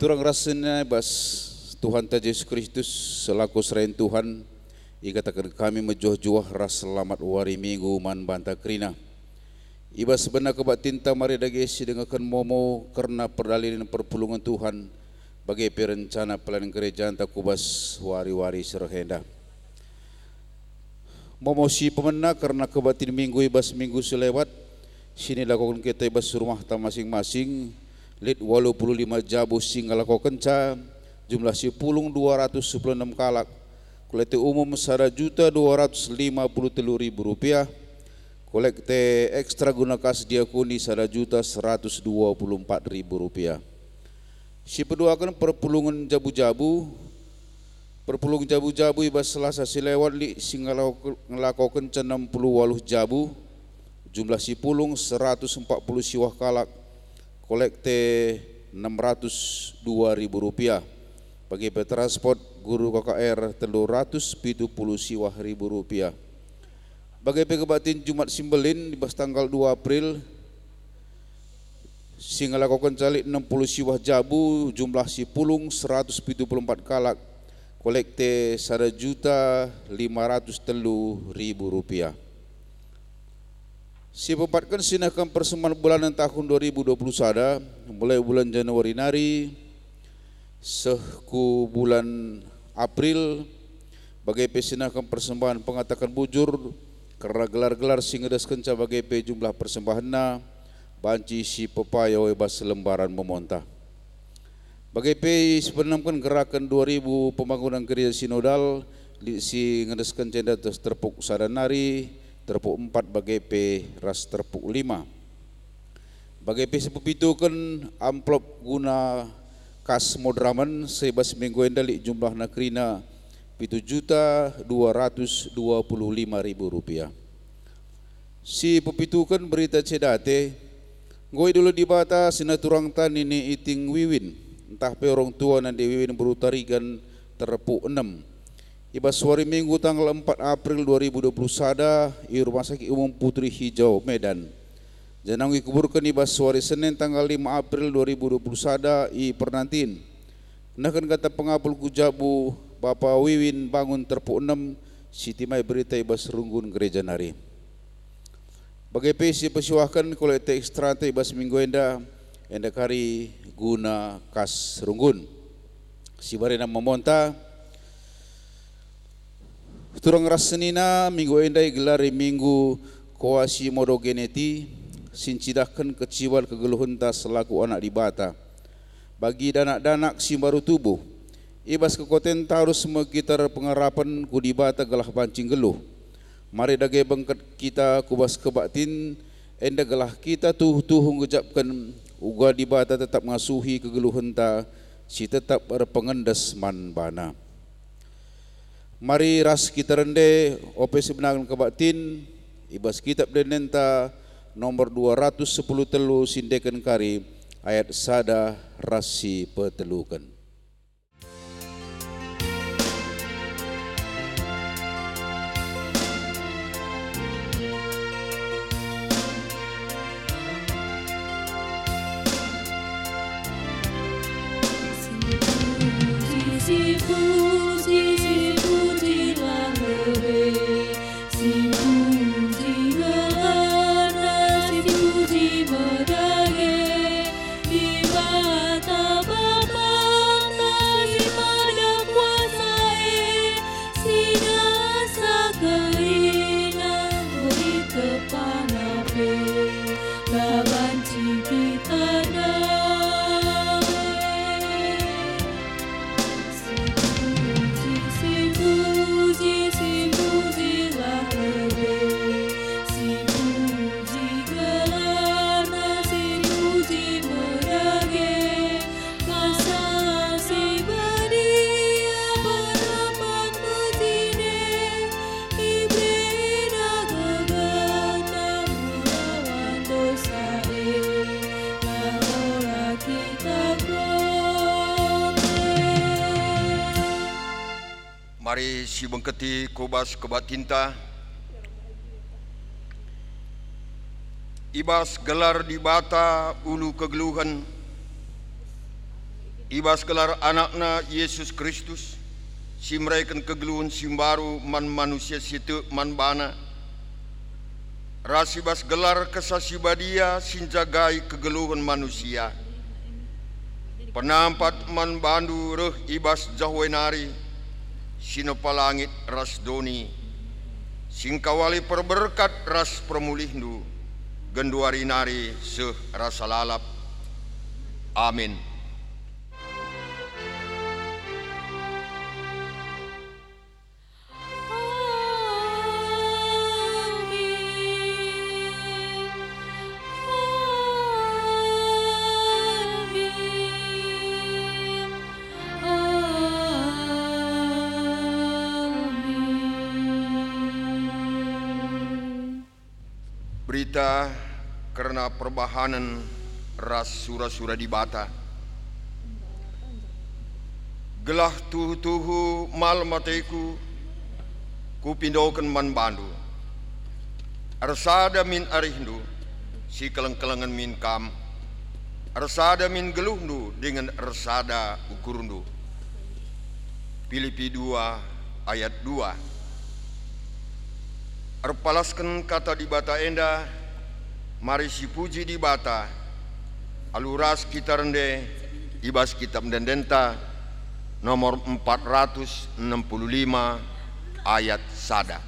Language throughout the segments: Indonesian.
Turang rasanya bas Tuhan ta Yesus Kristus selaku serain Tuhan ikatakan kami mejuah-juah ras selamat wari minggu man banta krina. Iba sebenar kebat tinta mari dagesi dengarkan momo karena perdalilan perpulungan Tuhan bagi perencana pelayanan gereja anta kubas wari-wari serhenda. Momo si pemena karena kebatin minggu ibas minggu selewat sini lakukan kita ibas rumah ta masing-masing. Lid 85 jabu singal ko kenca jumlah si pulung 296 kalak kolekte umum 1.253.000 rupiah kolekte ekstra guna kas diakoni 1.124.000 rupiah. Si peduakan perpulungan jabu-jabu ibas selasa silewat li singal ngelako kenca 60 jabu jumlah si pulung 140 siwah kalak kolekte 602.000 rupiah bagi transport guru KKR 370 siwah ribu rupiah. Bagi pekebatin Jumat Simbelin di bas tanggal 2 April singal lakukan calik 60 siwah jabu jumlah si pulung 174 kalak kolekte 1.503.000 rupiah. Si pempatkan sinahkan persembahan bulanan tahun 2020 sada mulai bulan Januari nari sehku bulan April bagai pesinahkan persembahan pengatakan bujur karena gelar-gelar singedas kenca bagai pe jumlah persembahan na banci si pepaya webas lembaran memontah. Bagai pe sebenarkan gerakan 2000 pembangunan gereja sinodal si ngedas kenca datas terpuk sada nari terpuk 4 bagai P ras terpuk 5 bagai P sepupitukan amplop guna kas modraman sebas minggu endali jumlah nakrina 7.225.000 rupiah. Si pupitukan berita cedate ngoi dulu di bata sinaturang tan ini iting wiwin entah pe orang tua nanti wiwin berutarigan terpuk 6 Ibas hari Minggu tanggal 4 April 2020 sada di Rumah Sakit Umum Putri Hijau Medan. Janang dikuburkan ibas hari Senin tanggal 5 April 2020 sada i Pernantin. Nakan kata pengapul kujabu Bapak Wiwin bangun terpuk 6 Siti Mai berita ibas runggun gereja nari. Bagai pesi persiwakan kolekte ekstra ibas minggu enda kari guna kas runggun. Si barena memonta turang rasenina minggu endai gelari minggu koasi modogeneti sincidahkan keciwal kegeluhunta selaku anak dibata bagi danak-danak si baru tubuh ibas kekoten tarus semekitar pengarapan ku dibata gelah pancing geluh mari dage bengket kita kubas kebatin enda gelah kita tuh ngejapkan uga dibata tetap ngasuhi kegeluhunta si tetap berpengendas manbana. Mari ras kita rende ope sebenarnya kebatin ibas kitab denenta nomor 210 telu sindekan kari ayat sada rasi petelukan. Mari si bengketi kubas kebat tinta ibas gelar di bata ulu kegeluhan ibas gelar anakna Yesus Kristus, simraikan kegeluhan simbaru man manusia situ man bana, rasibas gelar kesasibadia sinjagai kegeluhan manusia, penampat man bandu reh ibas jahwenari, sinopalangit ras doni, singkawali perberkat ras permulihnu, genduari nari seh rasa lalap. Amin. Berita karena perbahanan ras sura-sura di bata. Gelah tuhu-tuhu mal mateku kupindokan man bandu. Arsada min arihnu si keleng-kelengan min kam. Arsada min geluhnu dengan arsada ukurnu. Filipi 2 ayat 2. Arpalaskan kata di bata enda, mari si puji di bata, aluras kita rende, ibas kitab dendenta, nomor 465 ayat sada.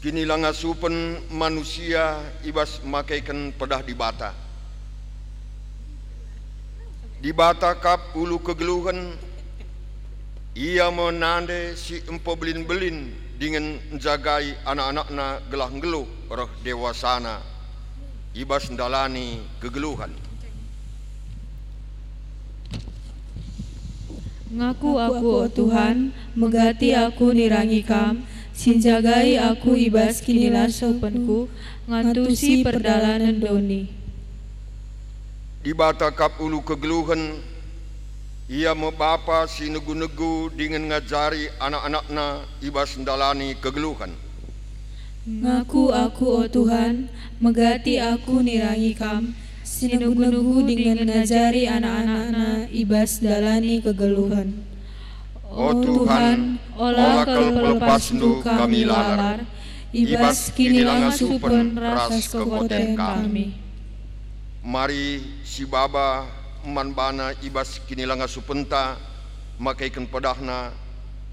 Kini langasupen manusia ibas makaikan pedah di bata. Di bata kap ulu kegeluhan, ia menande si empo belin-belin dengan jagai anak-anakna gelah ngeluh roh dewasana, ibas ndalani kegeluhan. Ngaku aku, oh Tuhan, megati aku nirangi kam, sinjagai aku ibas kinilah sopenku, ngantusi perdalanan doni. Di bata kap ulu kegeluhan, ia membapa si negu-negu dengan ngajari anak-anakna ibas ndalani kegeluhan. Ngaku aku, oh Tuhan, megati aku nirangi kam, sinugu-nugu dengan ngajari anak-anakna ibas dalani kegeluhan. Oh Tuhan, olah kelepas nu kami lalar, ibas kini langasupen ras kekoten kami. Mari si baba manbana ibas kini langasupenta, makaikan pedahna,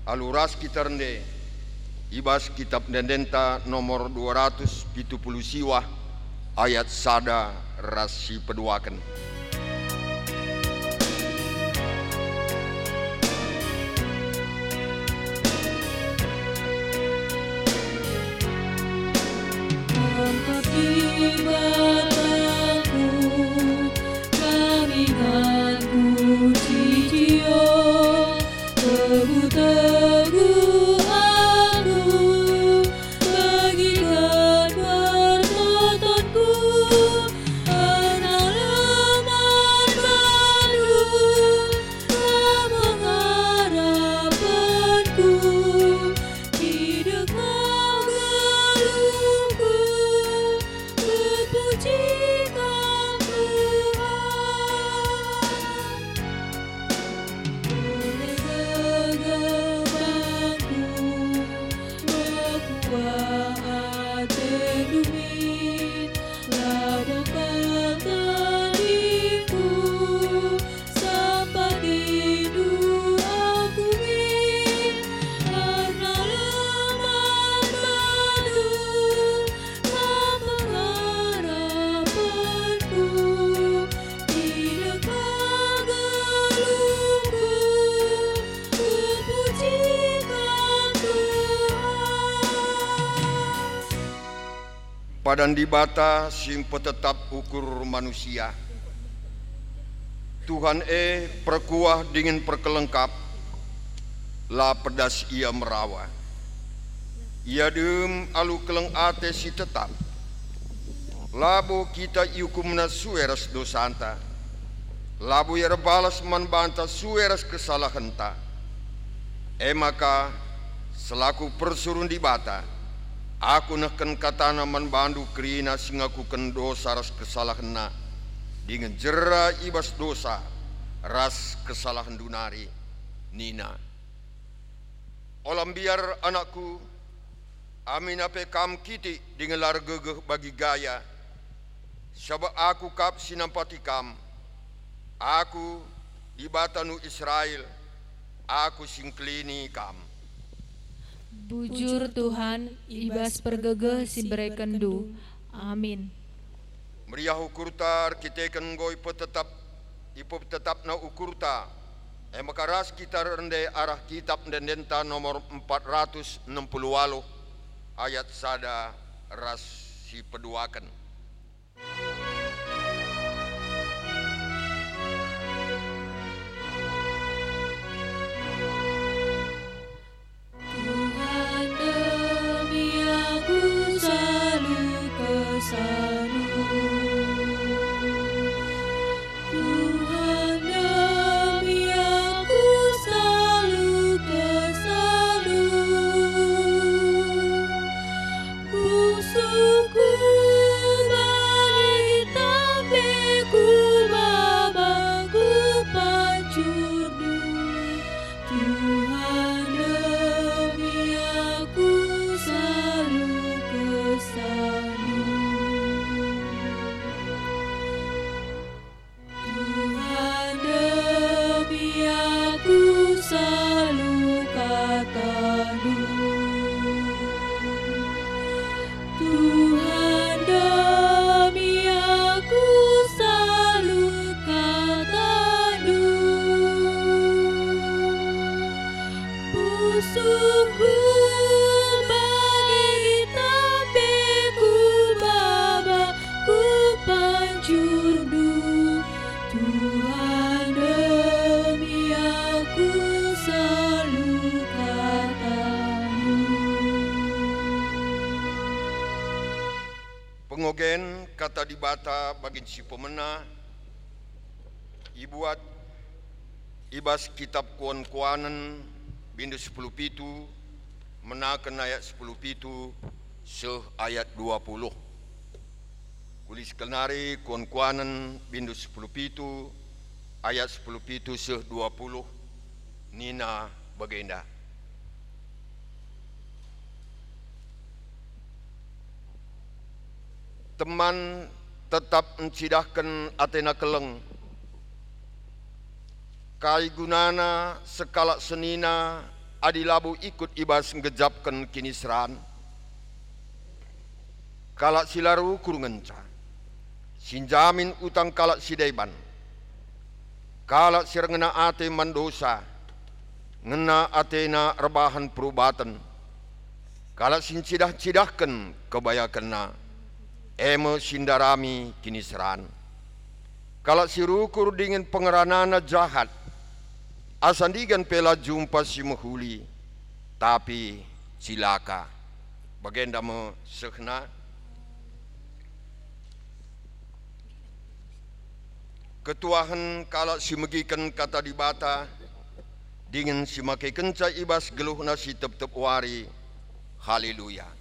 aluras kita rende, ibas kitab dendenta nomor 270 siwah, ayat sada rasi peduakan. Puji padan di bata sim petetap ukur manusia. Tuhan perkuah dingin perkelengkap, la pedas ia merawa. Ia dem alu keleng ate si tetap, labo kita iukumna sueras dosanta, labo ia balas man banta sueras kesalahan ta. Maka selaku persurun di bata, aku neken katana man bandu kerina singaku ken dosa ras kesalahan na, dengan jera ibas dosa ras kesalahan dunari nina. Olam biar anakku, amin ape kam kiti dengan lar gegeh bagi gaya, sabab aku kap sinampati kam, aku di batanu Israel, aku singklini kam. Bujur Tuhan, ibas pergegeh si berekendu. Amin. Meriah ukurtar kita kan goi petetap, ipop tetap na ukurta. Makaras kita rende arah kitab dendenta nomor 468 ayat sada ras si peduakan. Tuhan demi aku selalu kesanu. Tuhan demi aku selalu kesanu. Musuhku bagi tapiku babaku pancurdu. Tuhan demi aku selalu kesanu. Tuhan demi aku selalu katamu. Tuhan demi aku selalu katamu. Musuhku bagi tapiku babaku pancurdu. Tuhan demi aku selalu katamu. Pengogen kata di bata bagi si pemena, ibuat ibas kitab kuan-kuanan bindu 10 pitu, menaken ayat 10 pitu, seh ayat 20. Kulis kenari kuan-kuanan bindu 10 pitu, ayat 10 pitu seh 20, nina bagenda. Teman tetap mencidahkan atena keleng, kai gunana sekala senina adilabu ikut ibas ngejapkan kinisran. Kalak silaru kurungenca, sinjamin utang kalak sidaiban, kalak sirengena ate mandosa, ngena atena rebahan perubatan, kalak sincidah-cidahkan kebayakena, sindarami kinisran. Kalak sirukur dengan pengeranana jahat, asandigan pela jumpa si mahuli, tapi cilaka. Bagenda me sehna. Ketuahan kalak si megikan kata di bata, dengan si makai kenca ibas geluhna si tep-tep wari. Haleluya.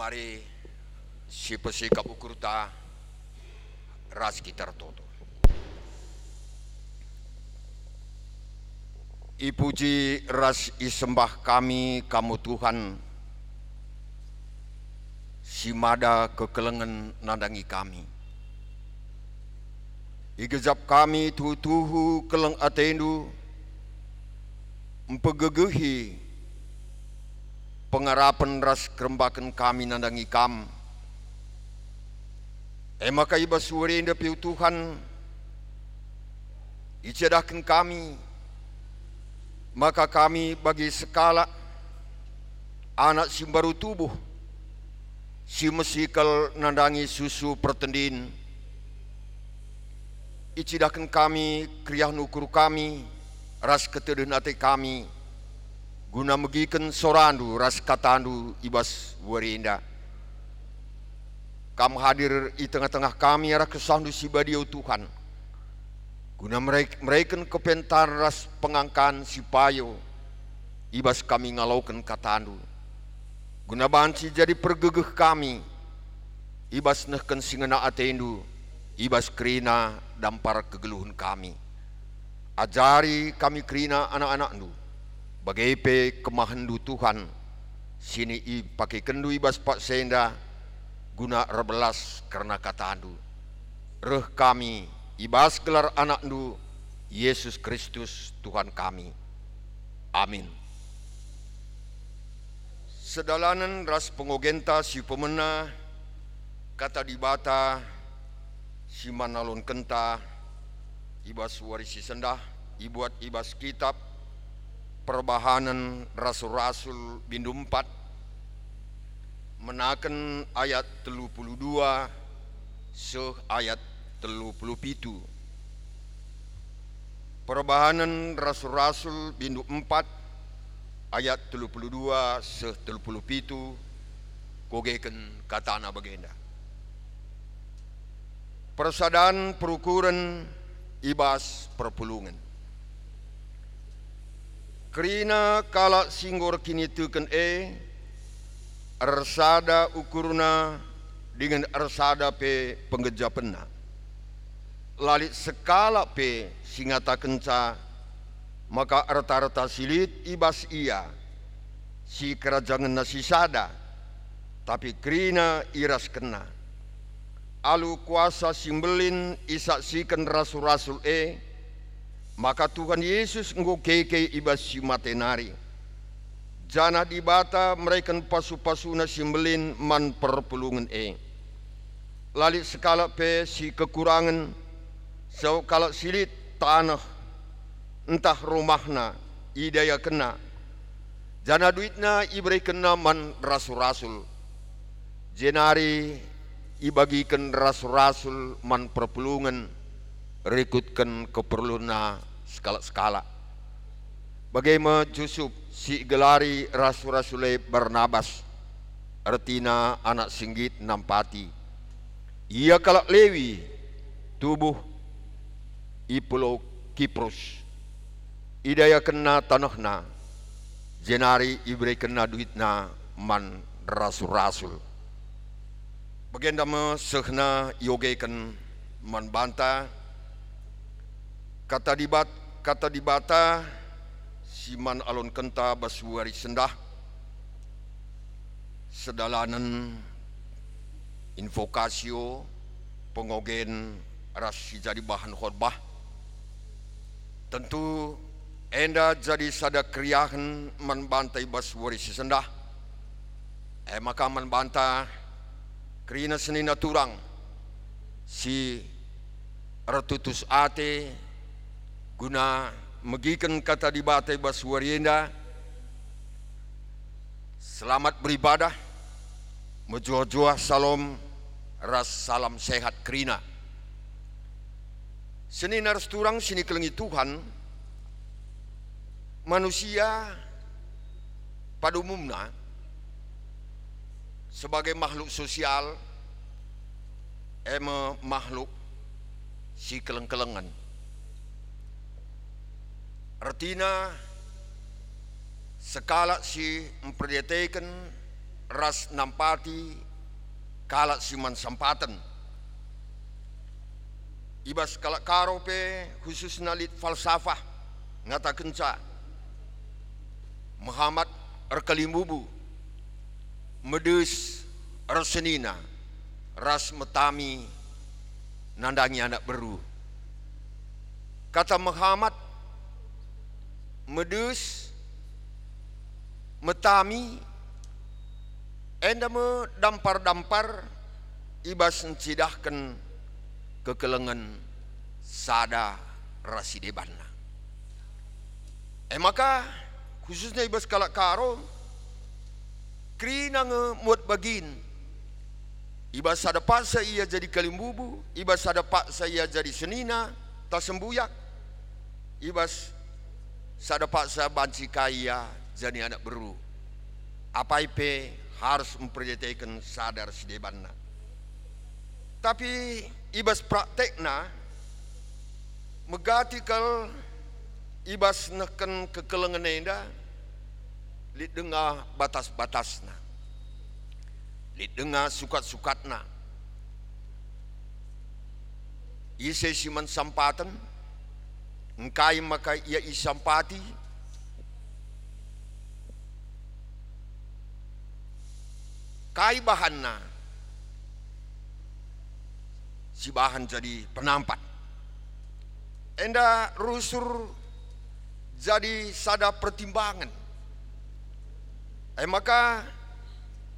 Mari si pesikap ukurta ras kita toto. Ipuji ras isembah kami kamu Tuhan, si mada kekelengan nandangi kami. Igezap kami tuhu keleng atendu empegegehi pengarapan ras kerembakan kami nandangi kam. Maka ibas suarenda piu Tuhan icedahkan kami, maka kami bagi sekala anak si baru tubuh si mesikal nandangi susu pertendin, icidahkan kami kriah nukur kami ras keteden ate kami guna megiken sorandu ras katandu ibas warinda. Kam hadir di tengah-tengah kami arah kesandu si badiau Tuhan guna mereka kepentar ras pengangkan si payo ibas kami ngalaukan katandu guna banci jadi pergegeh kami ibas nehken singena atendu ibas krina dampar kegeluhan kami. Ajari kami krina anak-anaknu bagaipe kemahandu Tuhan sini i pakai kendu ibas pak senda guna rebelas karena katandu reh kami ibas gelar anaknu Yesus Kristus Tuhan kami. Amin. Sedalanan ras pengogenta si pemena kata dibata si manalon kenta ibas warisi sendah ibuat ibas kitab perbahanan rasul-rasul bindu 4 menaken ayat 32 seh ayat 37. Perbahanan rasul-rasul bindu 4 ayat 32 seh 37 kogeken katana bagenda. Persadaan perukuran ibas perpulungan. Kerina kala singgor kini tuken arsada ukurna dengan arsada pe penggejapenna. Lalit sekala pe singata kenca maka arta-arta silit ibas ia si kerajaan nasi sada tapi krina iras kena. Alu kuasa simbelin isaksikan rasul-rasul maka Tuhan Yesus nggo keke ibas si matenari. Jana dibata mereka pasu-pasuna simbelin man perpulungan lalit sekala pe si kekurangan so kala silit tanah entah rumahna idaya kena jana duitna iberi kena man rasul-rasul jenari ibagikan rasul-rasul man perpulungan rekutkan keperluan skala-skala. Bagaimana Yusuf si gelari rasul-rasul Barnabas artina anak singgit nampati. Ia kalak Lewi tubuh i pulau Kiprus. Idaya kena tanahna jenari iberi kena duitna man rasul-rasul. Bagendama sehna yogekan man banta kata dibata siman alon kenta basuari sendah sedalanan invokasio pengogen ras jadi bahan khotbah tentu enda jadi sada kriahan man bantai basuari sendah maka man banta krina senina turang si ratutus ate guna megikan kata dibatai basuarienda selamat beribadah menjuah-juah salam ras salam sehat krina seni naras turang sini kelengi Tuhan manusia pada umumnya sebagai makhluk sosial makhluk si keleng-kelengan. Artinya sekala si memperhatikan ras nampati kala si man sampatan. Ibas kala karope khusus nalit falsafah ngata kenca Muhammad Erkalimbubu medus Arsenina, ras metami, nandangi anak beru. Kata Muhammad, medus, metami, endame dampar-dampar, ibas mencidahkan kekelengan sada rasidebanna. Maka khususnya ibas kalak karo, krina ngemuat bagin, ibas sada paksa ia jadi kalimbubu, ibas sada paksa ia jadi senina, tak sembuyak, ibas sada paksa banci kaya jadi anak beru. Apa ipe harus memperjatikan sadar sidebanna. Tapi ibas praktekna megatikal ibas neken kekelengan enda lid dengar batas-batasna, lid dengar sukat-sukatna. Ise siman sampatan engkai maka ia isampati, kai bahanna si bahan jadi penampat. Enda rusur jadi sada pertimbangan. Maka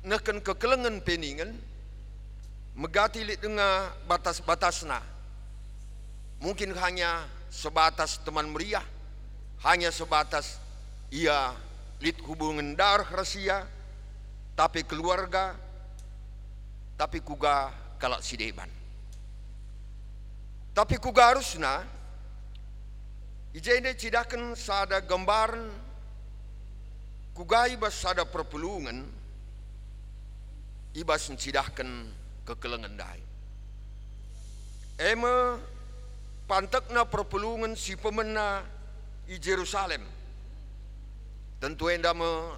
neken kekelengan peningan megati lit dengar batas-batasna. Mungkin hanya sebatas teman meriah, hanya sebatas ia lit hubungan darah rahasia, tapi keluarga, tapi kuga kalak sideban. Tapi kuga harusna ijene cidakan sada gambaran kuga ibas sada perpulungan ibas mencidahkan kekelengan dai. Ema pantakna perpulungan si pemena i Jerusalem. Tentu endama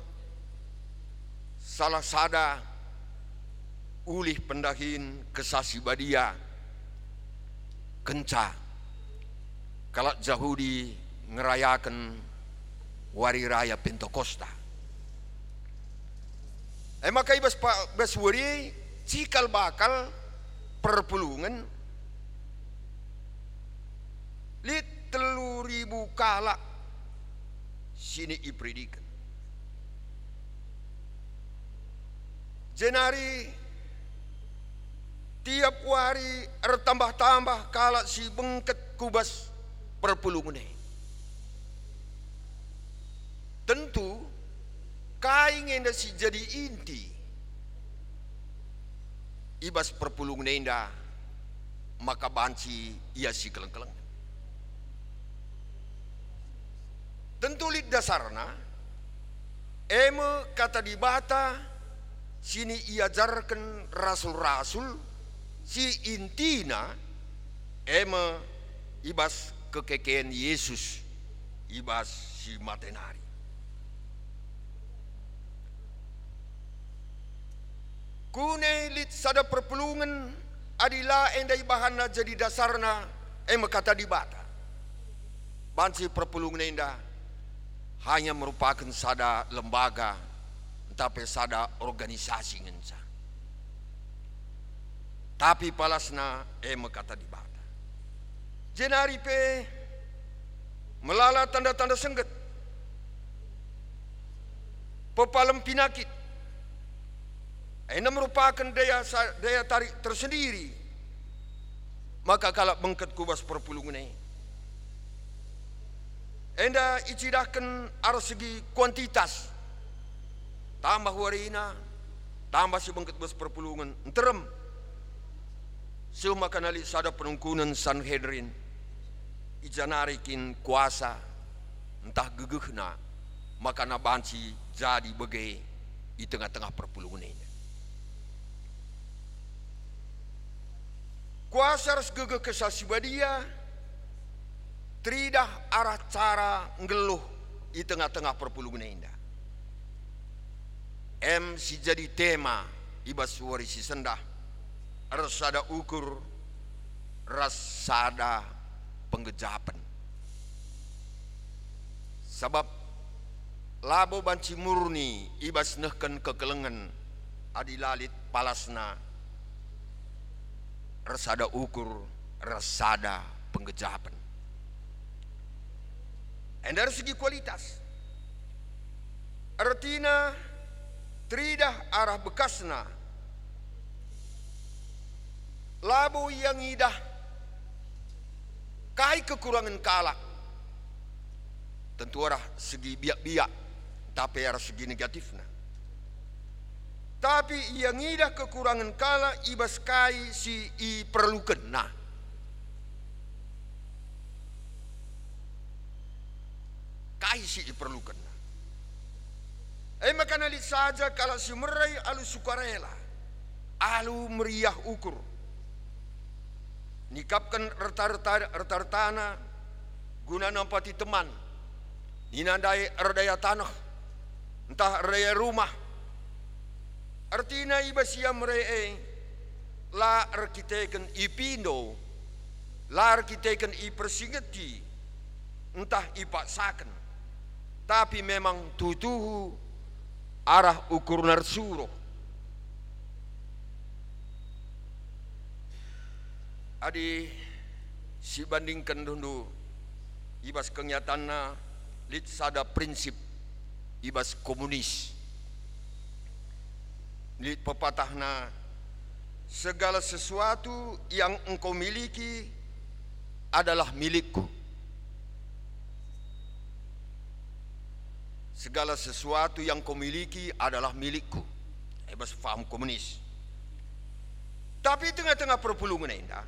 salah sada ulih pendahin kesasi badia kenca kalak Yahudi ngerayakan wari raya Pentakosta. Maka ibas wari cikal bakal perpulungan lit 3.000 kalak sini ipredikan. Jenari tiap hari tambah-tambah kalak si bengket kubas perpulungan ini. Tentu kaingin si jadi inti ibas perpulungan enda maka banci ia si keleng-keleng. Tentu lid dasarna eme kata dibata sini iajarkan rasul-rasul si intina eme ibas kekekean Yesus ibas si matenari. Kune lit sada perpulungan adila endai bahanna jadi dasarna eme kata dibata. Bansi perpulungan enda hanya merupakan sada lembaga tapi sada organisasi ngenca. Tapi palasna eme kata dibata. Jenari pe melala tanda-tanda sengget. Pepalem pinakit. Ini merupakan daya tarik tersendiri. Maka kalau bengket kubas perpulungan ini. Enda icidahkan arus segi kuantitas. Tambah warina, tambah si bengket bus perpulungan. Enterem. Semua kanali sada penungkunan Sanhedrin. Ijanarikin kuasa. Entah gegehna. Maka nabansi jadi bagai di tengah-tengah perpulungan ini. Kuasa harus gegeh kesasibadia. Tridah arah cara ngeluh di tengah-tengah perpulungan indah. Si jadi tema ibas suari si sendah. Rasada ukur, rasada penggejapan. Sebab labo banci murni ibas nehken kekelengan adilalit palasna resada ukur resada penggejapan. Dan dari segi kualitas, artinya tridah arah bekasna labu yang idah kai kekurangan kalak tentu arah segi biak-biak tapi arah segi negatifna. Tapi yang idah kekurangan kala ibas kai si i perlukan. Nah, kai si i perlukan. Maka nalit saja kalau si merai alu sukarela, alu meriah ukur. Nikapkan retar-retana guna nampati teman. Ninandai erdaya tanah, entah erdaya rumah. Artinya ibasia mereka la arkiteken ipindo, la arkiteken ipersingeti, entah ipaksakan, tapi memang tutuhu arah ukur narsuro. Adi si bandingkan dulu ibas kenyataanna lit sada prinsip ibas komunis. Lit pepatahna segala sesuatu yang engkau miliki adalah milikku. Segala sesuatu yang kau miliki adalah milikku. Ibas faham komunis. Tapi tengah-tengah perpulungan indah,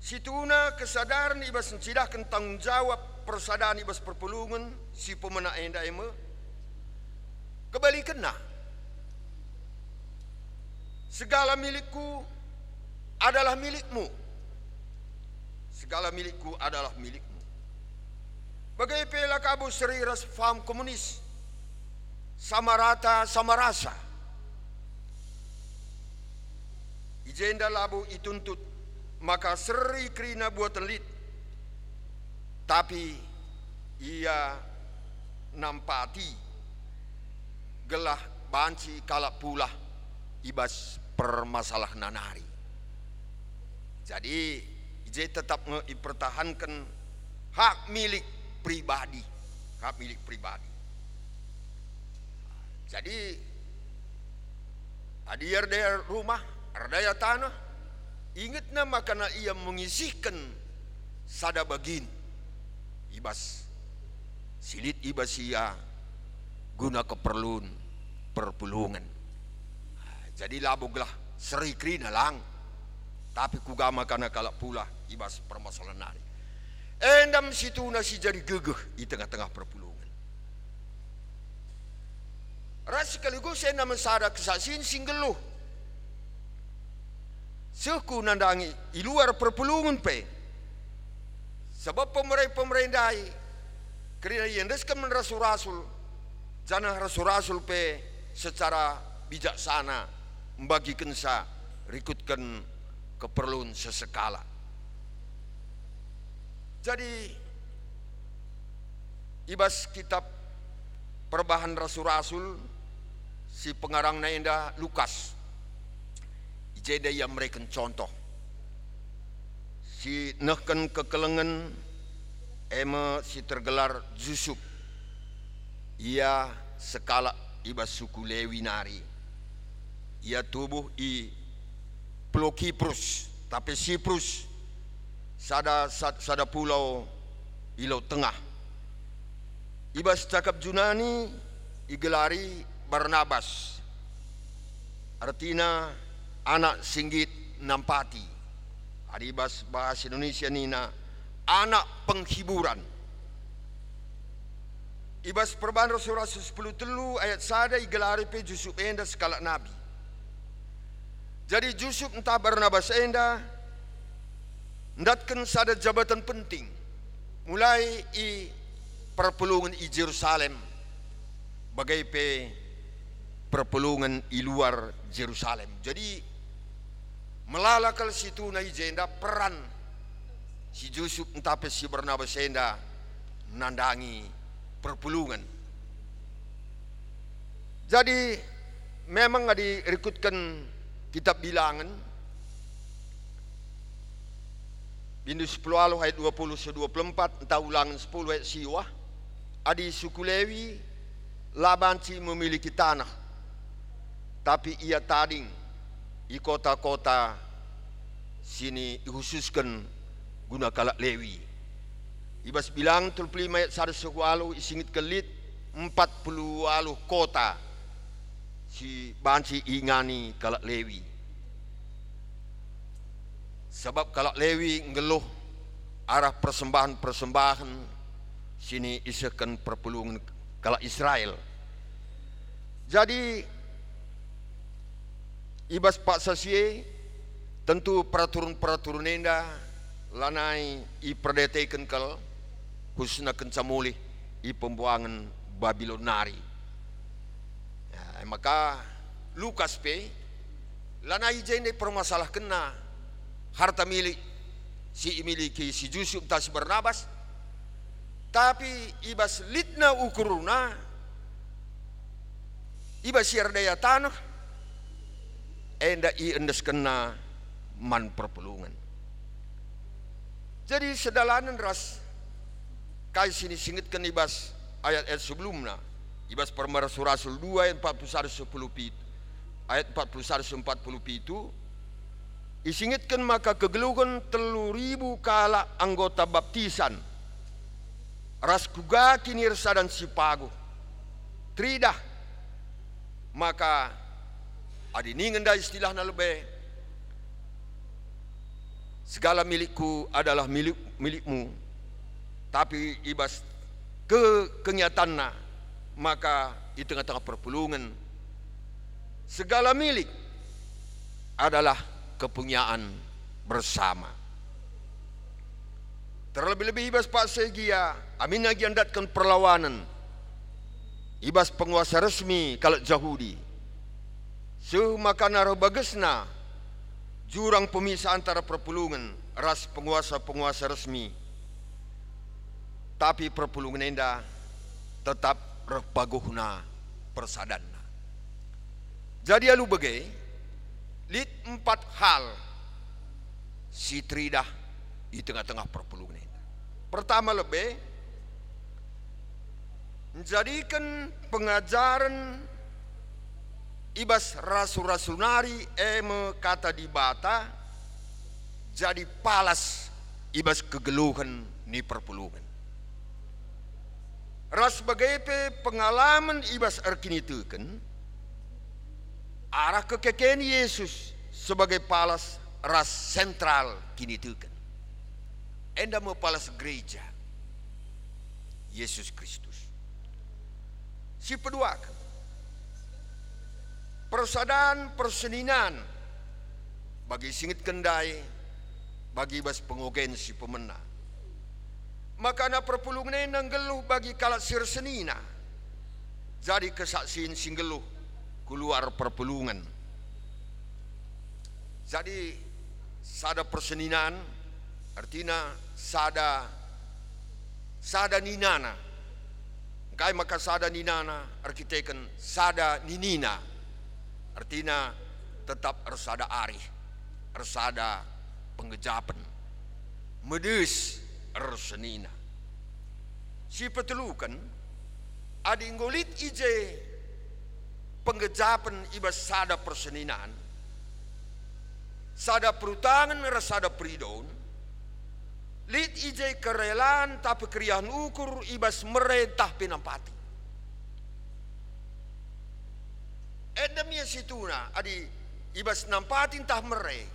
situna kesadaran ibas mencidahkan tanggung jawab persadaran ibas perpulungan si pemenang indah ema kembali kena. Segala milikku adalah milikmu. Segala milikku adalah milikmu. Bagai pela kabu seri ras faham komunis, sama rata sama rasa. Ijenda labu ituntut maka seri krina buat telit. Tapi ia nampati gelah banci kalak pula ibas permasalah nanari. Jadi ije tetap mempertahankan hak milik pribadi, hak milik pribadi. Jadi adi erdaya rumah, erdaya tanah, ingat nama karena ia mengisihkan sada bagin ibas silit ibas ia guna keperluan perpulungan. Jadi labuglah seri krina lang, tapi kugama karena kalak pula ibas permasalahan nari. Endam situ nasi jadi gegeh di tengah-tengah perpulungan. Ras sekaligus saya nama sada kesaksian singgeluh. Suku nandangi di luar perpulungan pe. Sebab pemerintah kerana yang deskan rasul-rasul, jangan rasul-rasul pe secara bijaksana membagikan sa rikutkan keperluan sesekala. Jadi ibas kitab perbahan rasul-rasul si pengarang naenda Lukas ijeda yang mereka contoh si nehkan kekelengan ema si tergelar Yusuf ia sekala ibas suku Lewi nari. Ia tubuh i Pulau Kiprus, tapi Siprus sada pulau i Laut Tengah. Ibas cakap Junani igelari Barnabas. Artinya anak singgit nampati. Adibas bahasa Indonesia nina anak penghiburan. Ibas perbahan Rasulullah 10 ayat sada igelari pe Yusuf enda sekala nabi. Jadi Yusuf entah Barnabas enda ndatkan sada jabatan penting mulai i perpulungan i Jerusalem bagai pe perpulungan i luar Jerusalem. Jadi melalakal situ na ijenda peran si Yusuf entah pe si Barnabas enda nandangi perpulungan. Jadi memang ada rekutkan kitab bilangan bindu 10 ayat 20-24, entah ulangan 10 ayat siwah. Adi suku Lewi Labanci memiliki tanah, tapi ia tading di kota-kota sini dikhususkan guna kalak Lewi. Ibas bilang 35 ayat 1 sewalu isingit kelit 40 walu kota si banci ingani kalak Lewi. Sebab kalak Lewi ngeluh arah persembahan-persembahan sini isakan perpulungan kalak Israel. Jadi ibas pak sasie tentu peraturan-peraturan enda lanai i perdetekan kal khususnya kencamulih i pembuangan Babilonari. Ya, maka Lukas pe lanai jende permasalah kena harta milik si miliki si Yusuf tas Barnabas, tapi ibas litna ukuruna ibas siar daya tanah enda i endes kena man perpulungan. Jadi sedalanan ras kai sini singitkan ibas ayat-ayat sebelumnya, ibas Rasul 2 ayat 41-10 ayat 41-40 itu isingitkan maka kegeluhan 3.000 kala anggota baptisan ras kuga kinirsa dan sipago tridah, maka adiningan dah istilahnya lebih segala milikku adalah milikmu, tapi ibas kenyataannya maka di tengah-tengah perpulungan segala milik adalah kepunyaan bersama. Terlebih-lebih ibas Pak Segia amin lagi andatkan perlawanan ibas penguasa resmi kalau Yahudi maka naruh bagesna jurang pemisah antara perpulungan ras penguasa-penguasa resmi, tapi perpulungan enda tetap repaguhna persadanna. Jadi alu bagai lit 4 hal si tridah di tengah-tengah perpulungan enda. Pertama lebih menjadikan pengajaran ibas rasul-rasul nari kata di bata jadi palas ibas kegeluhan ni perpulungan. Ras sebagai pengalaman ibas arkinitukan arah kekeken Yesus sebagai palas ras sentral kinitukan. Enda mau palas gereja Yesus Kristus. Si kedua persadaan perseninan bagi singit kendai bagi bas pengogen si pemena, maka na perpulungan nang geluh bagi kalat sirsenina jadi kesaksian singgeluh keluar perpulungan. Jadi sada perseninan artinya sada ninana kai maka sada ninana arkiteken sada ninina artinya tetap ersada arih, ersada penggejapan, medus ersenina. Si petelukan adi ngolit ije penggejapan ibas sada perseninan, sada perutangan ersada peridon, lit ije kerelaan tapi krian ukur ibas merentah pinampati. Edamnya situna adi ibas nampatin tah mere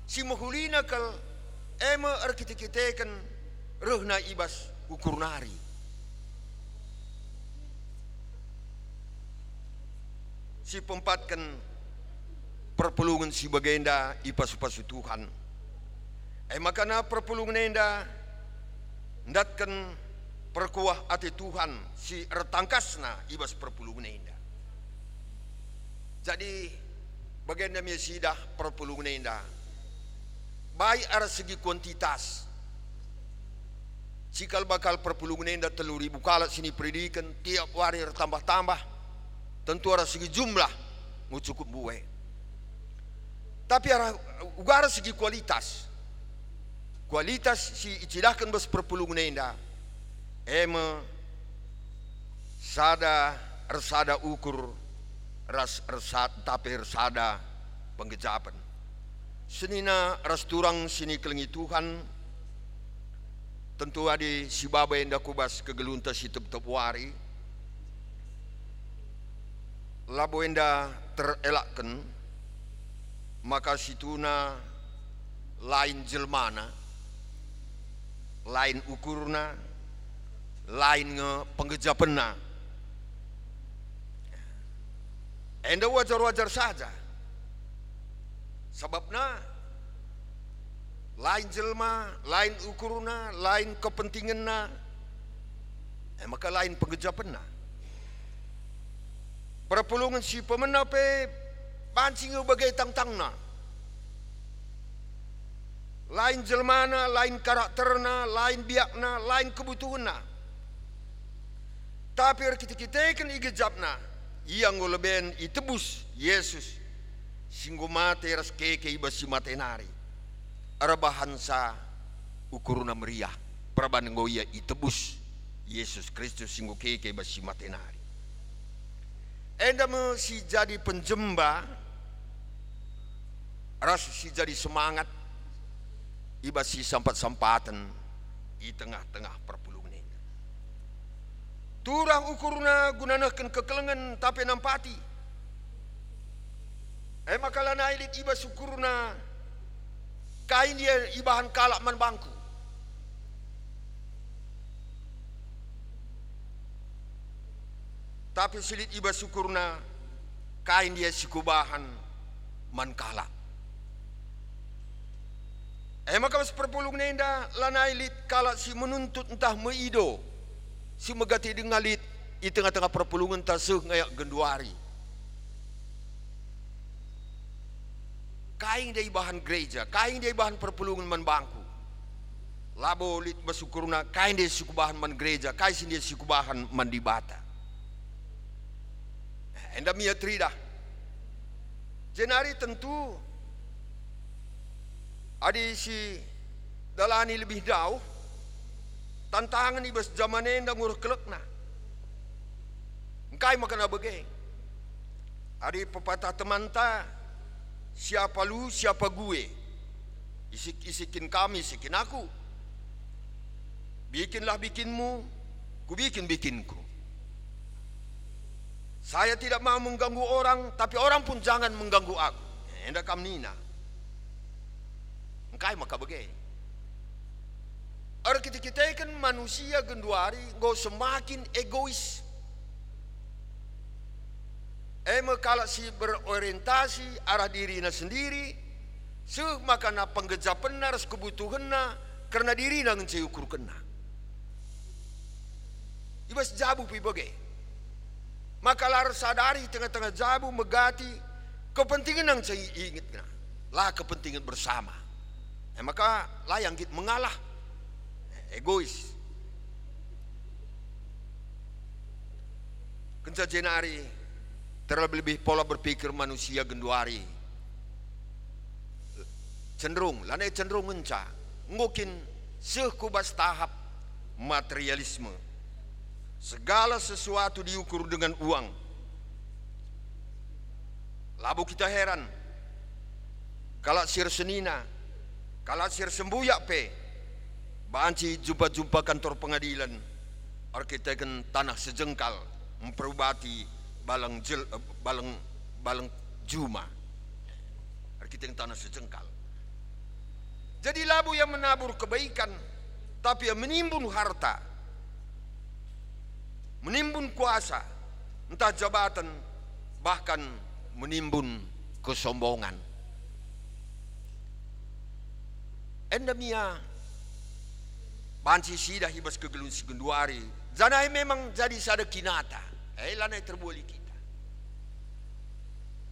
si mahulina kal ema arkitiketekan rehna ibas ukurnari. Si pempatkan perpulungan si bagenda ipas-pasu Tuhan. Makana perpulungan enda ndatkan perkuah ati Tuhan si retangkasna ibas perpulungan enda. Jadi bagenda sidah perpulungan enda baik arah segi kuantitas cikal bakal perpulungan enda 3.000 kala sini predikan tiap hari tambah-tambah, tentu arah segi jumlah cukup buwe. Tapi ugara segi kualitas si icilahkan bas perpulungan enda ema sada ukur tapi resada penggejapan senina rasturang sini kelengi Tuhan tentu adi si baba enda kubas kegelunta si tep wari labo enda terelakkan maka situna lain jelmana lain ukurna lain penggejapenna enda wajar-wajar saja sebabna lain jelma lain ukurna lain kepentinganna maka lain penggejapenna perpulungan si pemena pe pancing bagai tang-tangna lain jelmana, lain karakterna, lain biakna, lain kebutuhanna. Tapi kita kan igejapna, yang ngoleben itebus Yesus, singgo mate ras keke ibasi matenari, arabahan sa ukuruna meriah, praban ngoia itebus Yesus Kristus singgo keke ibasi matenari. Endam si jadi penjemba, ras si jadi semangat. Ibasi sampat-sampatan di tengah-tengah perpulungan ini. Turang ukurna gunanakan kekelengan tapi nampati. Makala nailit ibas ukurna kain dia ibahan kalak man bangku. Tapi silit ibas ukurna kain dia sikubahan man kalak. Maka mas perpulungan enda lanai lit kalau si menuntut entah meido si megati dengalit di tengah-tengah perpulungan tasuk ngayak genduari kain dari bahan gereja kain dari bahan perpulungan man bangku labo lit basukurna kain dari suku bahan man gereja kain dari suku bahan man dibata enda mia trida jenari tentu adi si dalani lebih jauh tantangan ibas zamanen dah ngurus kelekna engkai makan abagai adi pepatah temanta siapa lu siapa gue isikin kami isikin aku bikinlah bikinmu ku bikinku saya tidak mau mengganggu orang tapi orang pun jangan mengganggu aku enda kamnina engkai maka bagai. Orang kita kan manusia genduari go semakin egois. Kalau si berorientasi arah dirinya sendiri, makana penggejapan ras kebutuhanna karena diri nang ukur kena. Ibas jabu pi bagai. Maka lar sadari tengah-tengah jabu megati kepentingan nang ingat kena. Lah kepentingan bersama. Maka layang kita mengalah egois kenca jenari terlebih pola berpikir manusia genduari cenderung ngenca mungkin sekubas tahap materialisme segala sesuatu diukur dengan uang labu kita heran kalau sir senina kalau sir sembuyak pe, banci jumpa kantor pengadilan, arkiteken tanah sejengkal memperubati balang juma, arkiteken tanah sejengkal. Jadi labu yang menabur kebaikan, tapi yang menimbun harta, menimbun kuasa, entah jabatan, bahkan menimbun kesombongan. Endemia banci sidah hibas kegelun si genduari zanai memang jadi sada kinata lanai terbuali kita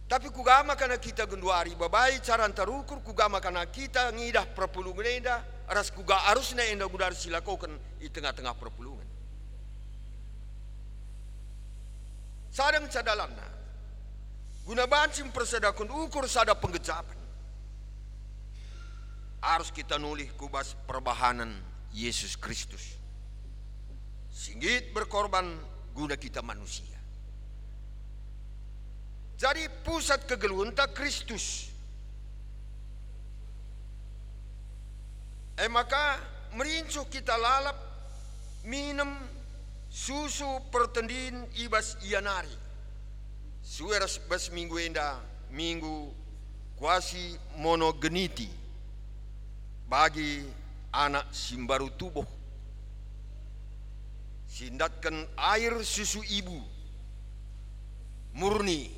tapi kugama karena kita genduari babai caran tarukur kugama karena kita ngidah perpulungan enda aras kuga arusna enda gudar silakokan di tengah-tengah perpulungan sadang cadalanna Guna bancing persadakun ukur sada penggejapan. Harus kita nulih kubas perbahanan Yesus Kristus. Singgit berkorban guna kita manusia. Jadi pusat kegeluhan tak Kristus. Maka merincuh kita lalap minum susu pertendin ibas ianari. Sueras bas minggu enda minggu kuasi monogeniti bagi anak simbaru tubuh. Sindatkan air susu ibu murni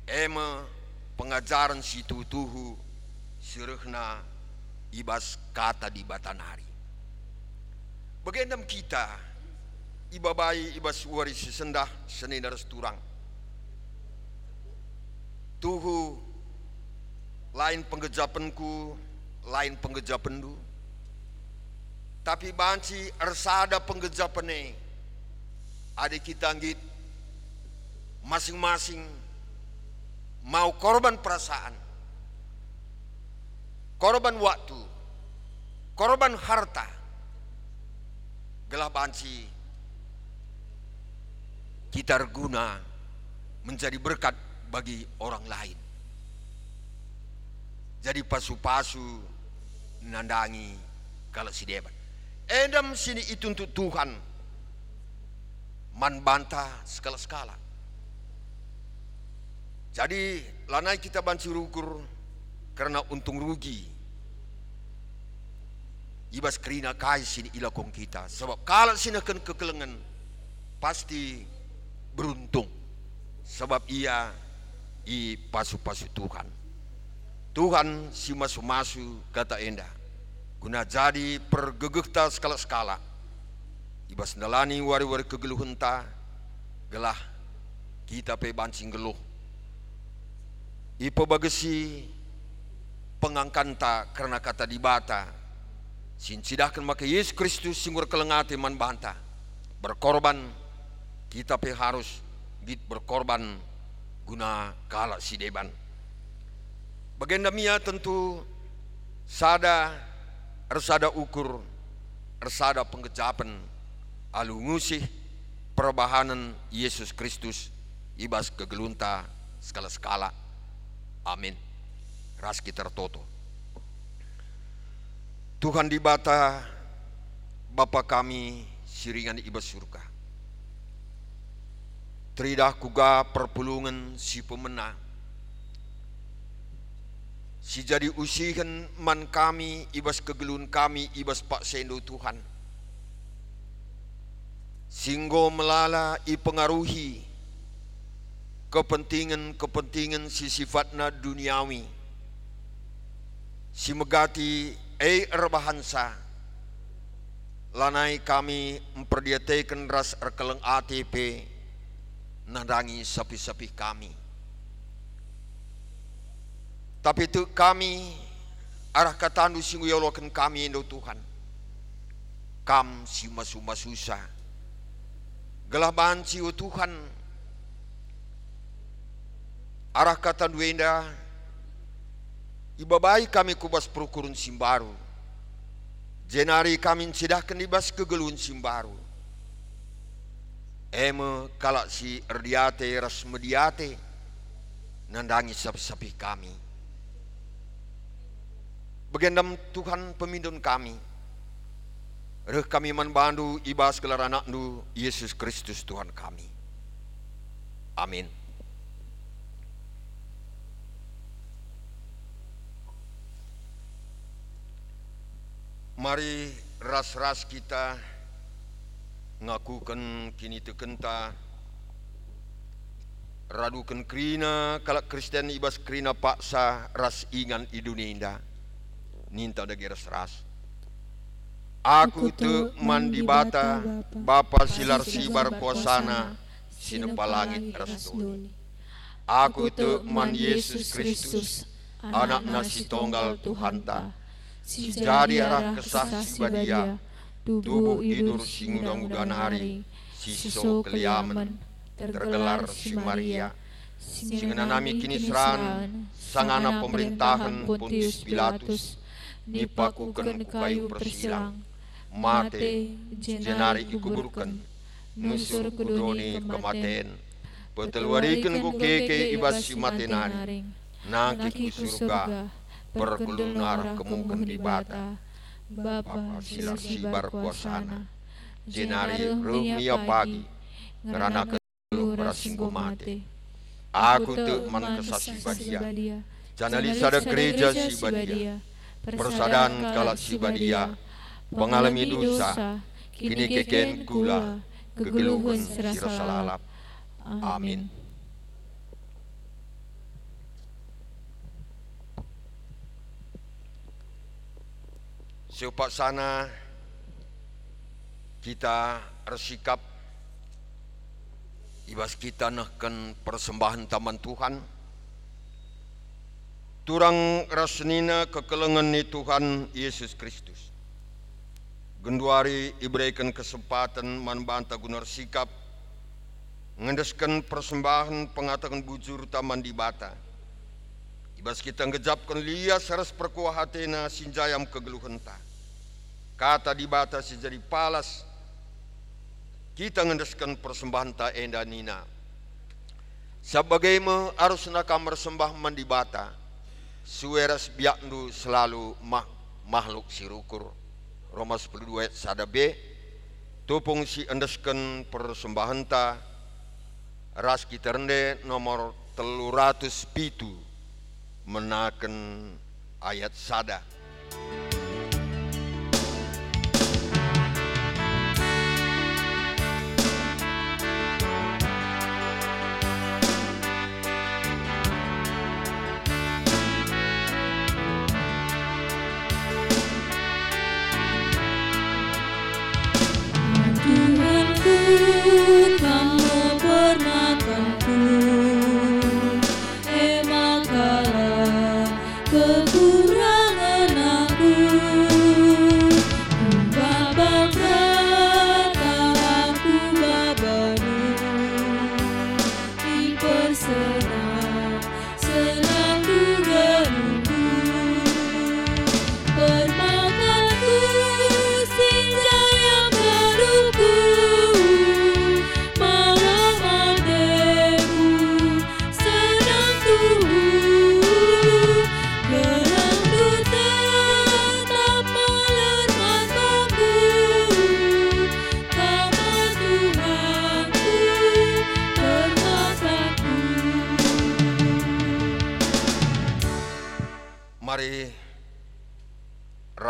ema pengajaran situ tuhu sirehna ibas kata di batanari. Bagendam kita ibabai ibas waris sesendah senedar seturang. Tuhu lain penggejapanku, lain penggejapandu. Tapi banci ersada penggejapane. Ada kita anggit masing-masing mau korban perasaan, korban waktu, korban harta. Gelah banci kita guna menjadi berkat bagi orang lain. Jadi pasu-pasu nandangi kalau si debat. Edam sini itu untuk Tuhan. Man bantah skala-skala. Jadi lanai kita banci rukur karena untung rugi. Ibas kerina kai sini ilakong kita. Sebab kalau sini akan kekelengan pasti beruntung. Sebab ia i pasu-pasu Tuhan. Tuhan si masu-masu kata enda. Guna jadi pergegekta skala-skala. Ibas nalani wari-wari kegeluhan ta. Gelah kita pe bancing geluh. Ipo bagesi pengangkanta karena kata dibata. Sincidahkan maka Yesus Kristus singgur kelengate man banta. Berkorban kita pe harus git berkorban guna kalak si deban. Bagenda mia tentu sada ersada ukur ersada penggejapan alu ngusih perbahanan Yesus Kristus ibas kegelunta skala-skala. Amin. Ras kita tertoto. Tuhan di bata Bapa kami siringan ibas surga. Teridah kuga perpulungan si pemenang. Si jadi usihan man kami ibas kegelun kami ibas pak sendo Tuhan. Singgo melala ipengaruhi kepentingan si sifatna duniawi. Si megati erbahansa. Lanai kami memperdiatakan ras erkeleng ATP nandangi sapi-sapi kami. Tapi itu kami arah katandu singgu yolokan kami endo Tuhan. Kam si masu-masusa. Gelah banci o Tuhan. Arah katandu enda ibabai kami kubas perukurun simbaru. Jenari kami sidahkan ibas kegelun simbaru. Eme kalak si erdiate ras mediate nandangi sapi-sapi kami. Bagendam Tuhan pemindun kami. Reh kami manbandu ibas gelar anaknu Yesus Kristus Tuhan kami. Amin. Mari ras-ras kita ngakukan kini tekenta radukan krina kalak Kristen ibas krina paksa ras ingan Indonesia ninta dagi ras aku tu mandi bata Bapa silar sibar kuasana sinepa langit ras duni. Aku tu man Yesus Kristus anak nasi tonggal Tuhan ta si jadi arah kesah sibadia tubuh idur singudang-udang hari siso keliaman tergelar si Maria singanami kini seran sangana pemerintahan Pontius Pilatus nipakukan ku kayu persilang mate jenari ikuburkan nusur kudoni kematen petelwarikan ku keke ibas si matenari naki ku surga perkelunar kemukan di bata Bapa silar sibar kuasana jenari rumia pagi ngerana keluh berasinggo mate aku tu man kesasi badia janali sada gereja si badia persadan kalat si badia pengalami dosa kini keken gula kegeluhan sira salalap amin. Sepaksana kita bersikap ibas kita nahkan persembahan taman Tuhan turang rasnina kekelengan ni Tuhan Yesus Kristus genduari iberikan kesempatan manbanta gunar sikap ngendeskan persembahan pengatakan bujur taman di bata ibas kita ngejapkan lia saras perkuah hatena sinjayam kegeluhan ta kata di bata si jadi palas kita ngendeskan persembahan ta enda nina sebagai harus nakam bersembah mandi bata sueras biaknu selalu makhluk sirukur Roma 10:2 sada B tupung si endeskan persembahan ta ras kita rende nomor 307 menaken ayat sada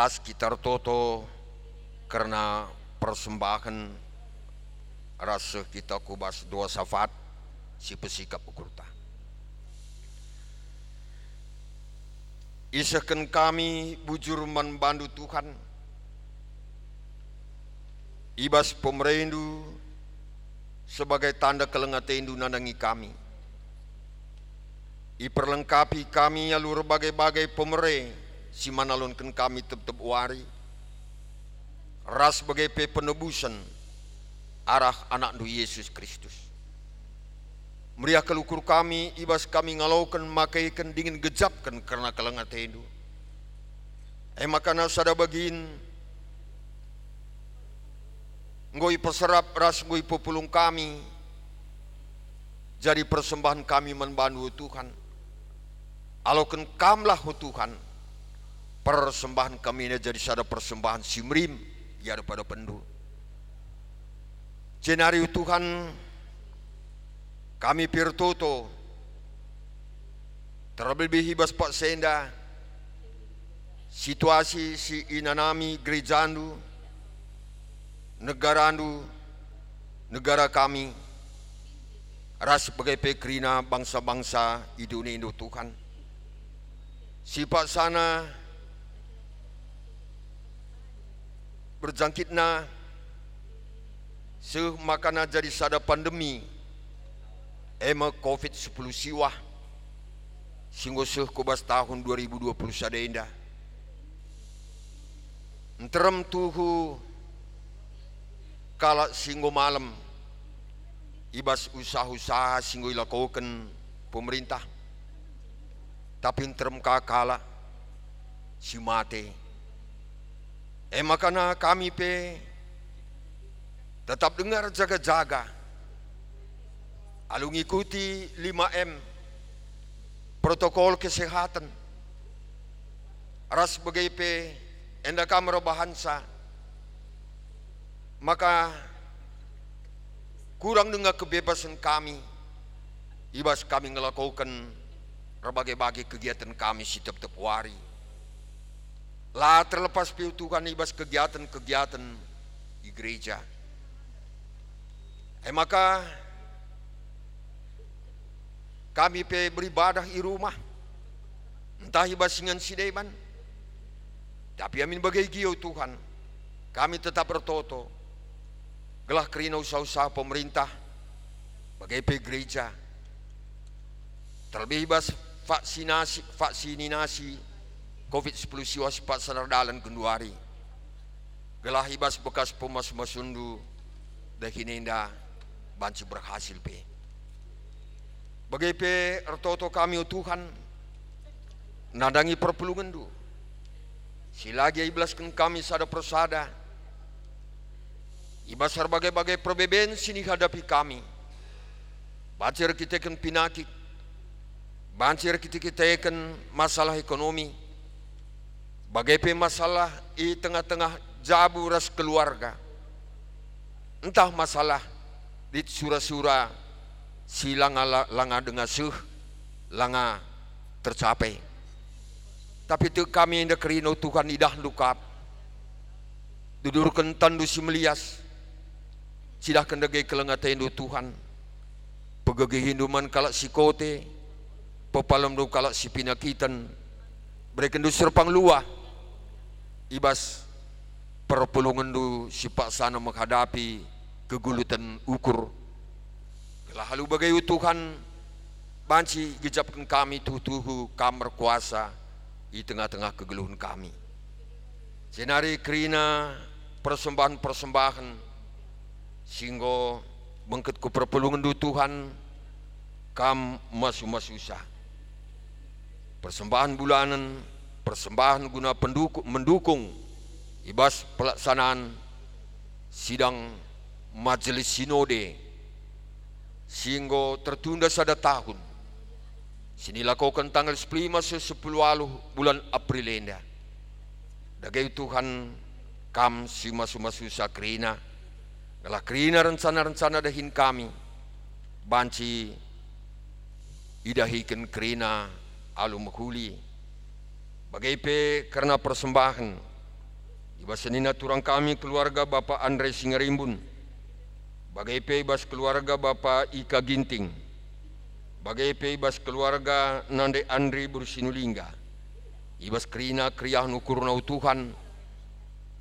ras kita toto karena persembahan rasa kita kubas dua safat si pesikap ukurta isakan kami bujur manbandu Tuhan ibas pemerintah sebagai tanda kelengatendu nandangi kami iperlengkapi kami alur bagai-bagai pemerintah si manalonkan kami tetap wari ras sebagai penebusan arah anak nu Yesus Kristus meriah kelukur kami ibas kami ngalaukan makaikan dingin gejapkan karena kelengat itu makana sada bagin ngoi peserap ras ngoi populung kami jadi persembahan kami membantu Tuhan alaukan kamlah Tuhan persembahan kami ini jadi sada persembahan simrim ya daripada pendu jenari Tuhan kami pirtoto terlebih hibas Pak Senda situasi si inanami gerejandu negarandu negara kami ras sebagai pekrina bangsa-bangsa Indonesia Tuhan sifat sana berjangkitna makana jadi sada pandemi COVID-10 siwah singgo kubas tahun 2020 sada indah enterem tuhu kala singgo malam ibas usaha-usaha singgo ilakoken pemerintah. Tapi terem kakala si mate. Makana kami pe tetap dengar jaga-jaga. Alu ngikuti 5M protokol kesehatan. Ras sebagai pe enda kamera bahansa. Maka kurang dengan kebebasan kami. Ibas kami melakukan berbagai-bagai kegiatan kami setiap hari. Lah terlepas piutukan ibas kegiatan-kegiatan di gereja. Maka kami pe beribadah di rumah. Entah ibas dengan sideban. Tapi amin bagai giau Tuhan. Kami tetap bertoto. Gelah kerina usaha-usaha pemerintah. Bagai pe gereja. Terlebih ibas vaksinasi COVID-19 siwas pat sanardalan kenduari. Gelah ibas bekas pemas-masundu dahinenda banci berhasil pe. Bagai pe ertoto kami Tuhan nadangi perpulungan du. Silagi iblaskan kami sada persada. Ibas berbagai-bagai perbedaan sini hadapi kami. Banjir kita kan pinakit. Banjir kita kan masalah ekonomi. Bagai masalah di tengah-tengah jabu ras keluarga. Entah masalah di sura-sura si langa dengan langa tercapai. Tapi itu kami yang kerino Tuhan idah lukap. Dudurkan tandu si melias. Sidah kendagai kelengata Hindu Tuhan. Pegagi Hinduman kalak si kote. Pepalam du kalak si pinakitan. Mereka du serpang luah. Ibas perpulungan du si paksana menghadapi kegulutan ukur. Kalau halu bagai Tuhan banci gejapkan kami tuhu kamar kuasa di tengah-tengah kegeluhan kami. Senari kerina persembahan-persembahan sehingga bengket ku perpulungan du Tuhan kam masu-masusah. Persembahan bulanan, persembahan guna mendukung ibas pelaksanaan sidang majelis sinode sehingga tertunda sada tahun. Sini lakukan tanggal 10 bulan April enda. Dagai Tuhan kam si masu-masusah kerina. Kalau kerina rencana-rencana dahin kami banci idahikan kerina alu menghuli. Bagai pe karena persembahan ibas senina turang kami keluarga Bapak Andre Singarimbun. Bagai pe ibas keluarga Bapak Ika Ginting. Bagai pe ibas keluarga Nande Andri Bursinulingga. Ibas kerina kriah nukurna Tuhan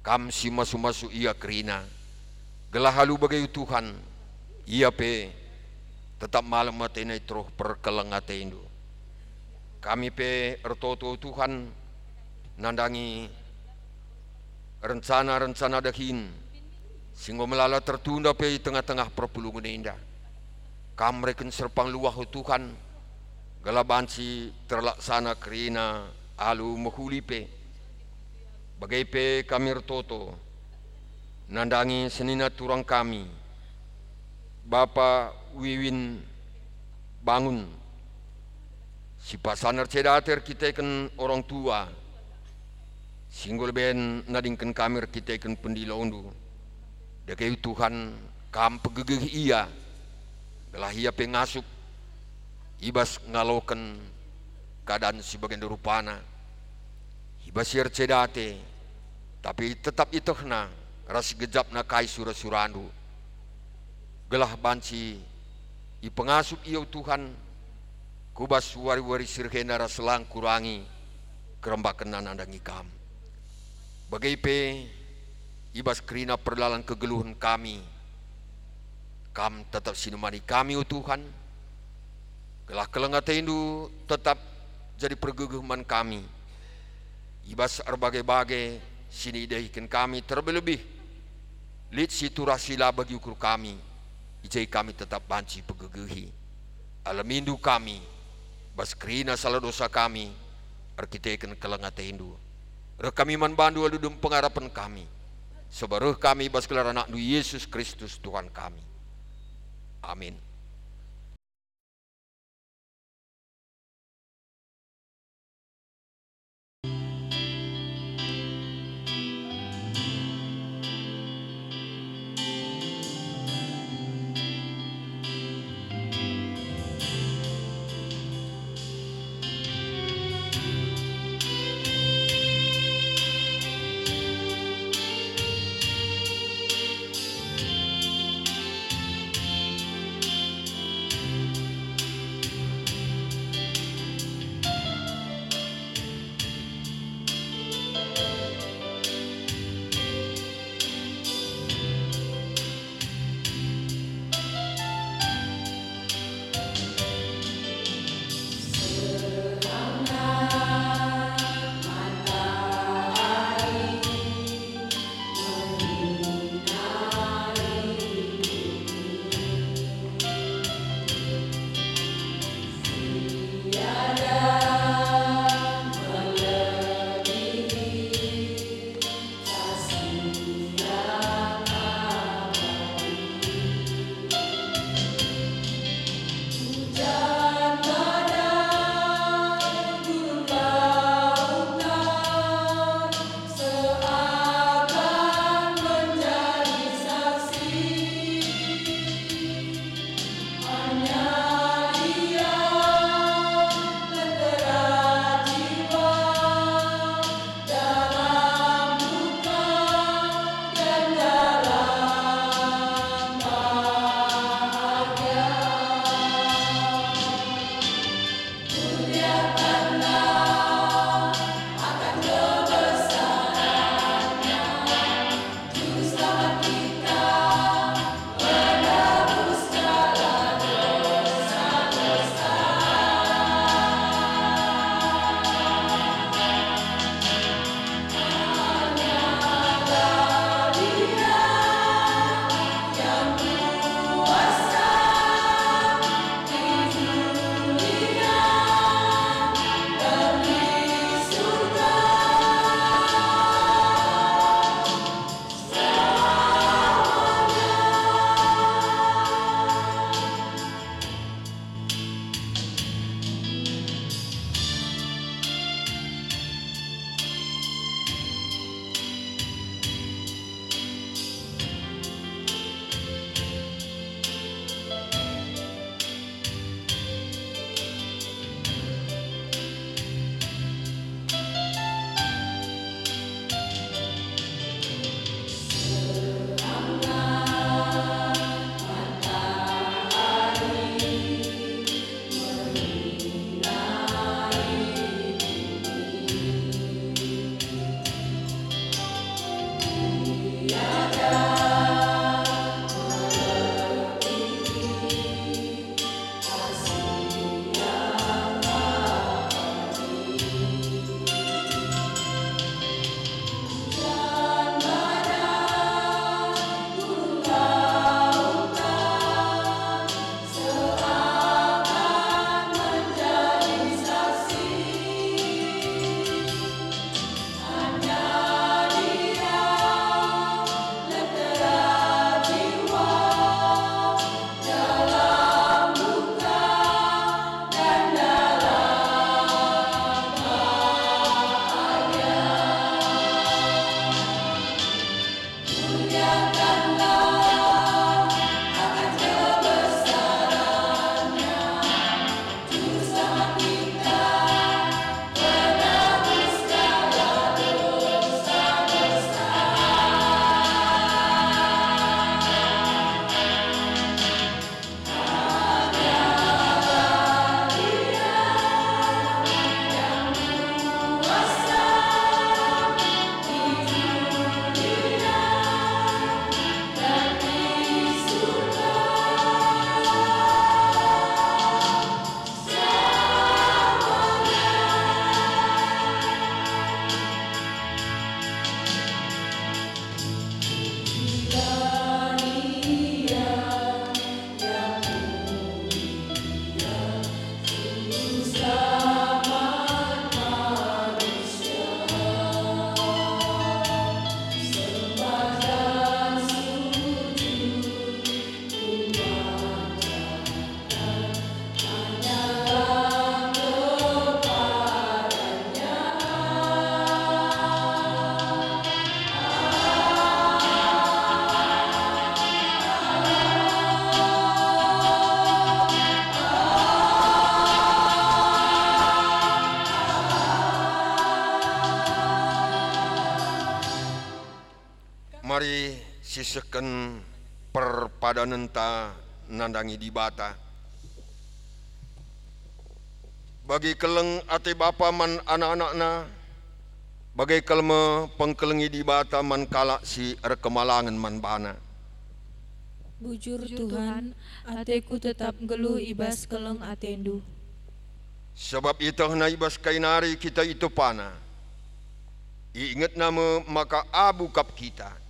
kam si masu-masu ia kerina. Gelah halu bagai Tuhan ia pe tetap malam matena troh perkelengate Indo. Kami pe ertoto Tuhan nandangi rencana-rencana dahin sehingga melala tertunda pe tengah-tengah perpulungan indah. Kam reken serpang luah Tuhan galabansi terlaksana kerina alu menghuli pe. Bagai pe kami ertoto nandangi senina turang kami Bapak Wiwin Bangun. Si pasanar cedater kita kan orang tua. Singgol ben nadingkan kamir kita kan pendilaundu. Dagai Tuhan kam pegegeh ia. Belah ia pengasup. Ibas ngalokan keadaan sebagian rupana. Ibas siar cedate. Tapi tetap itohna ras gejapna kai sura-surandu. Gelah banci i pengasup ia Tuhan. Kubas wari-wari sirhena selang kurangi kerembakan nandangi kam. Bagai pe ibas kerina perlalan kegeluhan kami. Kam tetap sinemani kami Tuhan. Gelah kelengata Hindu tetap jadi pergegeman kami. Ibas berbagai-bagai sini dahikan kami terlebih. Lid siturasila bagi ukur kami. Ijai kami tetap banci pegegehi. Alamindu kami bas kerina salah dosa kami, arkiteken kelengat hindu. Reh kami manbandu aludum pengharapan kami. Sebaruh kami bas kelar anak nu Yesus Kristus Tuhan kami. Amin. Mari sisekan perpadanenta nandangi di bata. Bagi keleng ate bapa man anak-anakna, bagai kelme pengkelengi di bata man kalak si rekemalangan man bana. Bujur Tuhan, ateku tetap geluh ibas keleng atendu. Sebab itu na ibas kainari kita itu pana. Iingat nama maka abu kap kita.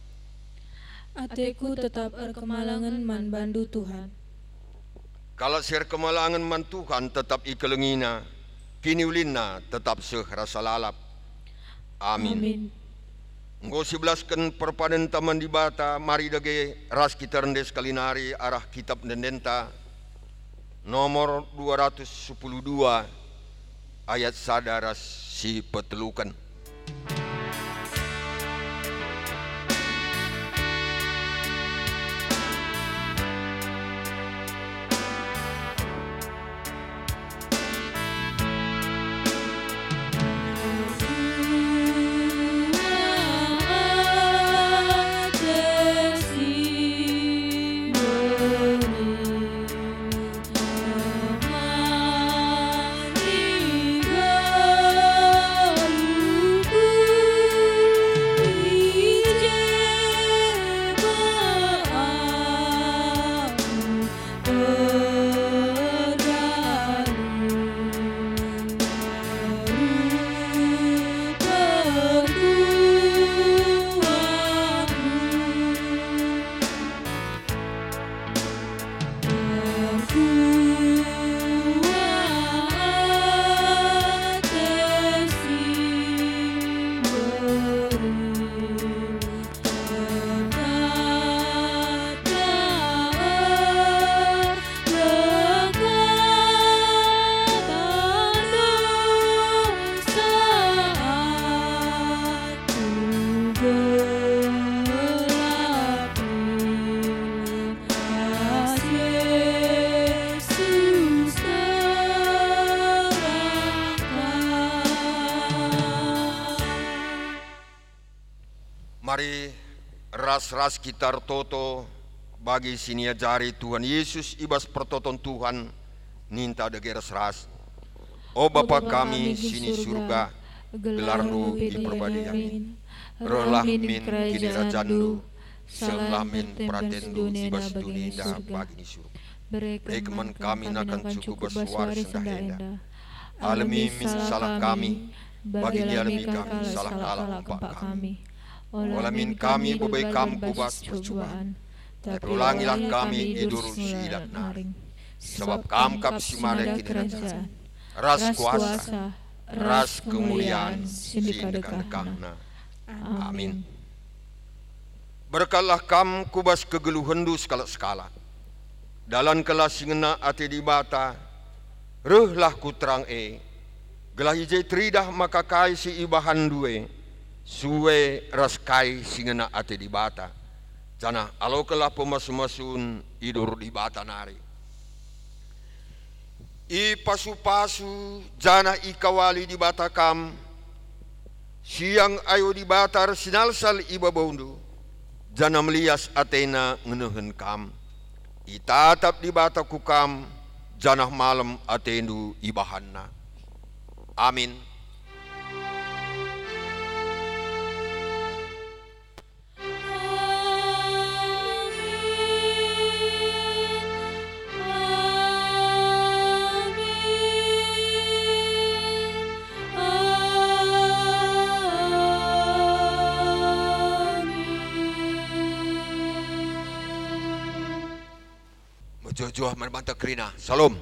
Ateku tetap kemalangan man bandu Tuhan. Kalau ser kemalangan man Tuhan tetap ikelengina, kini ulinna tetap sehrasa lalap. Amin. Engkau 11 perpadan taman di bata, mari dage ras kita rendes kalinari arah kitab dendenta nomor 212 ayat sadaras si petelukan. Mari ras-ras kita toto bagi sinia jari Tuhan Yesus ibas pertoton Tuhan ninta dege ras-ras. O Bapa kami sini surga, gelarnu diperbadiamin. Rolah min kini rajandu, selamin pratendu ibas duninda bagi ni surga. Berekeman kami nakan cukup bersuara sendah-endah. Alami min salah kami, bagi alami kami salah kalah empat kami. Olamin kami bebai kam kubas percobaan, tapi ulangilah kami idurus silat naring. Sebab kam kap simare kerajaan, ras kuasa, ras kemuliaan, sindekan-dekahna. Amin. Berkalah kam kubas kegeluhendu skala-skala. Dalam kelas singena ate di bata, rehlah ku terang gelah ije tridah maka kai si ibahan due. Suwe raskai singena ate di bata. Jana alokelah pemasu-masun idur di bata nari. I pasu-pasu jana ikawali di bata kam. Siang ayo di batar sinalsal iba boundu. Jana melias atena ngenehen kam. Itatap di bata kukam. Jana malam atendu ibahanna. Amin. Jojoh merbanta krina. Salam.